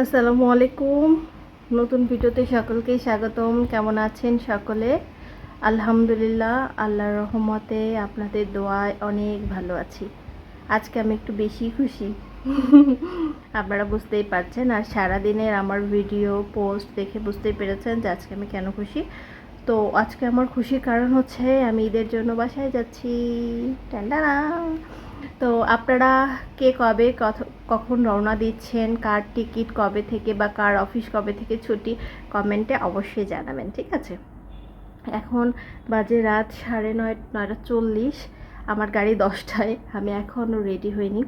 আসসালামু আলাইকুম। নতুন ভিডিওতে সকলকেই স্বাগতম। কেমন আছেন সকলে? আলহামদুলিল্লাহ, আল্লাহর রহমতে আপনাদের দোয়ায় অনেক ভালো আছি। আজকে আমি একটু বেশি খুশি। আপনারা বুঝতেই পারছেন, আর সারাদিনের আমার ভিডিও পোস্ট দেখে বুঝতেই পেরেছেন যে আজকে আমি কেন খুশি। তো আজকে আমার খুশির কারণ হচ্ছে আমি ঈদের জন্য বাসায় যাচ্ছি। টানটানা। তো আপনারা কে কবে কখন রওনা দিচ্ছেন, কার টিকিট কবে থেকে বা কার অফিস কবে থেকে ছুটি, কমেন্টে অবশ্যই জানাবেন, ঠিক আছে? এখন বাজে রাত 9:30 আমার গাড়ি 10টায়। আমি এখনও রেডি হইনি।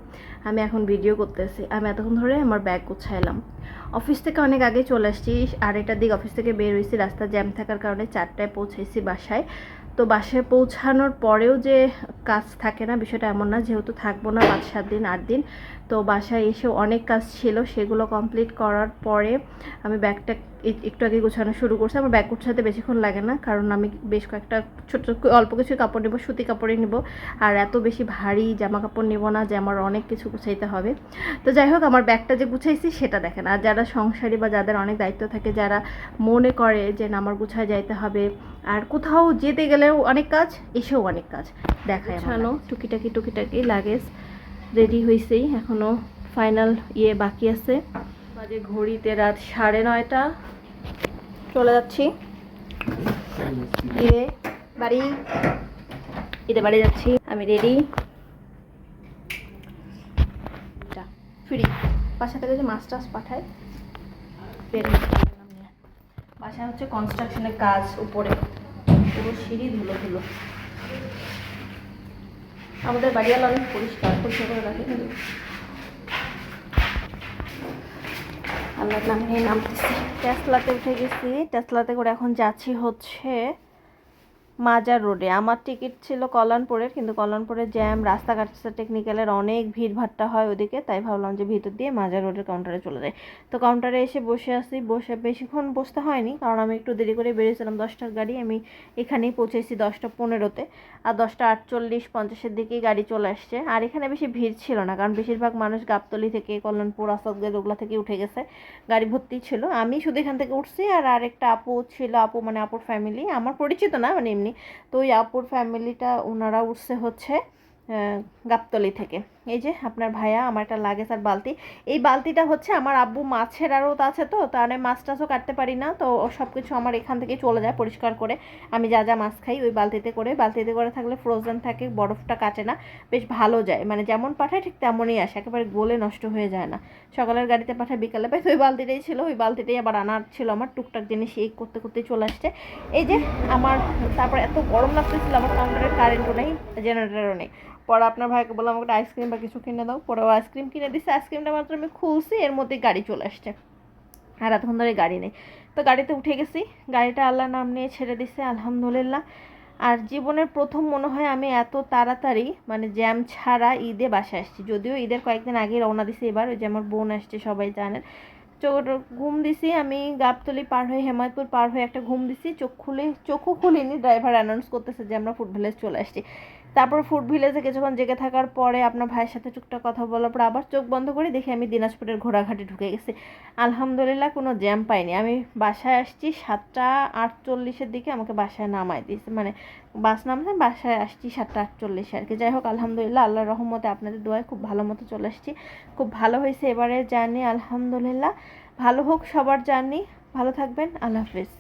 আমি এখন ভিডিও করতেছি। আমি এতক্ষণ ধরে আমার ব্যাগ গুছাইলাম। অফিস থেকে অনেক আগে চলে আসছি। 2:30টার দিকে অফিস থেকে বের হয়েছি। রাস্তা জ্যাম থাকার কারণে 4টায় পৌঁছেছি বাসায়। তো বাসায় পৌঁছানোর পরেও যে কাজ থাকে না, বিষয়টা এমন না। যেহেতু থাকবো না 5-7 দিন 8 দিন, তো বাসায় এসে অনেক কাজ ছিল, সেগুলো কমপ্লিট করার পরে আমি ব্যাগটা একটু আগে গোছানো শুরু করছি। আমার ব্যাগ গোছাতে বেশিক্ষণ লাগে না, কারণ আমি বেশ কয়েকটা ছোটো অল্প কিছু কাপড় নেবো, সুতি কাপড়ই নেব। আর এত বেশি ভারী জামা কাপড় নেব না যে আমার অনেক কিছু গুছাইতে হবে। তো যাই হোক, আমার ব্যাগটা যে গুছাইছি সেটা দেখেন। আর যারা সংসারী বা যাদের অনেক দায়িত্ব থাকে, যারা মনে করে যে না আমার গুছায় যাইতে হবে, আর কোথাও যেতে গেলেও অনেক কাজ, এসেও অনেক কাজ, দেখায় ছানো টুকিটাকি লাগেজ রেডি হয়েছেই, এখনও ফাইনাল বাকি আছে। বাজে ঘড়িতে রাত 9:30। চলে যাচ্ছি বাড়ি। ঈদে বাড়ি যাচ্ছি, আমি রেডি। ফ্রি বাসা থেকে যে মাছ টাছ পাঠায়, বাসায় হচ্ছে কনস্ট্রাকশনের কাজ, উপরে পুরো সিঁড়ি ধুলো ধুলো। আমাদের বাড়িওয়ালা অনেক পরিষ্কার করে রাখে, কিন্তু আল্লাহর নাম নিয়ে নামতেছি। টেসলাতে উঠে গেছি। টেসলাতে করে এখন যাচ্ছি হচ্ছে মাজার রোডে। আমার টিকিট ছিল কল্যাণপুরের, কিন্তু কল্যাণপুরের জ্যাম, রাস্তাঘাট টেকনিক্যালের অনেক ভিড় ভাট্টা হয় ওদিকে, তাই ভাবলাম যে ভিতর দিয়ে মাজার রোডের কাউন্টারে চলে যাই। তো কাউন্টারে এসে বসে আসি। বসে বেশিক্ষণ বসতে হয়নি, কারণ আমি একটু দেরি করে বেরিয়েছিলাম। 10টার গাড়ি, আমি এখানেই পৌঁছেছি 10টা 15-তে। আর 10টা 48-50-এর দিকেই গাড়ি চলে আসছে। আর এখানে বেশি ভিড় ছিল না, কারণ বেশিরভাগ মানুষ গাবতলী থেকে, কল্যাণপুর, আসাদগঞ্জ ওগুলা থেকে উঠে গেছে। গাড়ি ভর্তি ছিল। আমি শুধু এখান থেকে উঠছি, আর আরেকটা আপু ছিল, আপু মানে আপুর ফ্যামিলি, আমার পরিচিত না, মানে এমনি। তো ওই আপুর ফ্যামিলিটা, ওনারা উঠছে হচ্ছে গাবতলী থেকে। এই যে আপনার ভাইয়া, আমার একটা লাগেজ আর বালতি। এই বালতিটা হচ্ছে আমার আব্বু মাছের আড়ত আছে, তো তাহলে মাছ টাছও কাটতে পারি না, তো সব কিছু আমার এখান থেকে চলে যায় পরিষ্কার করে। আমি যা যা মাছ খাই ওই বালতিতে করে থাকলে ফ্রোজেন থাকে, বরফটা কাটে না, বেশ ভালো যায়। মানে যেমন পাঠায় ঠিক তেমনই আসে, একেবারে গলে নষ্ট হয়ে যায় না। সকালের গাড়িতে পাঠায়, বিকালে পাই। তো ওই বালতিটাই ছিল, ওই বালতিটাই আবার আনার ছিল আমার, টুকটাক জিনিস এই করতে করতে চলে আসছে। এই যে আমার, তারপর এত গরম লাগতেছিল, আমার কাউন্টারের কারেন্টও নেই, জেনারেটরও নেই। পরে আপনার ভাইকে বললাম আমাকে আইসক্রিম বা কিছু কিনে দাও, পরে ও আইসক্রিম কিনে দিচ্ছে। আইসক্রিমটা মাত্র আমি খুলছি, এর মধ্যেই গাড়ি চলে আসছে। আর এতক্ষণ ধরে গাড়ি নেই। তো গাড়িতে উঠে গেছি, গাড়িটা আল্লাহর নাম নিয়ে ছেড়ে দিছে, আলহামদুলিল্লাহ। আর জীবনের প্রথম মনে হয় আমি এত তাড়াতাড়ি, মানে জ্যাম ছাড়া ঈদে বাসায় আসছি। যদিও ঈদের কয়েকদিন আগে রওনা দিছি এবার, ওই যে আমার বোন আসছে সবাই জানেন। ঘুম দিছি আমি, গাবতলী পার হয়ে হেমায়তপুর পার হয়ে একটা ঘুম দিছি। চোখও খুলিনি, ড্রাইভার অ্যানাউন্স করতেছে যে আমরা ফুড ভিলেজ চলে আসছি। তারপর ফুড ভিলেজে কিছুক্ষণ জেগে থাকার পরে আপনার ভাইয়ের সাথে টুকটাক কথা বলার পর আবার চোখ বন্ধ করে দেখি আমি দিনাজপুরের ঘোড়াঘাটে ঢুকে গেছি। আলহামদুলিল্লাহ, কোনো জ্যাম পাইনি। আমি বাসায় আসছি 7টা 48-এর দিকে, আমাকে বাসায় নামাই দিয়েছে, মানে বাস নামছে, বাসায় আসছি 7টা 48 আর কি। যাই হোক, আলহামদুলিল্লাহ, আল্লাহর রহমতে আপনাদের দোয়ায় খুব ভালো মতো চলে আসছি। খুব ভালো হয়েছে এবারের জার্নি, আলহামদুলিল্লাহ। ভালো হোক সবার জার্নি। ভালো থাকবেন, আল্লাহ হাফিজ।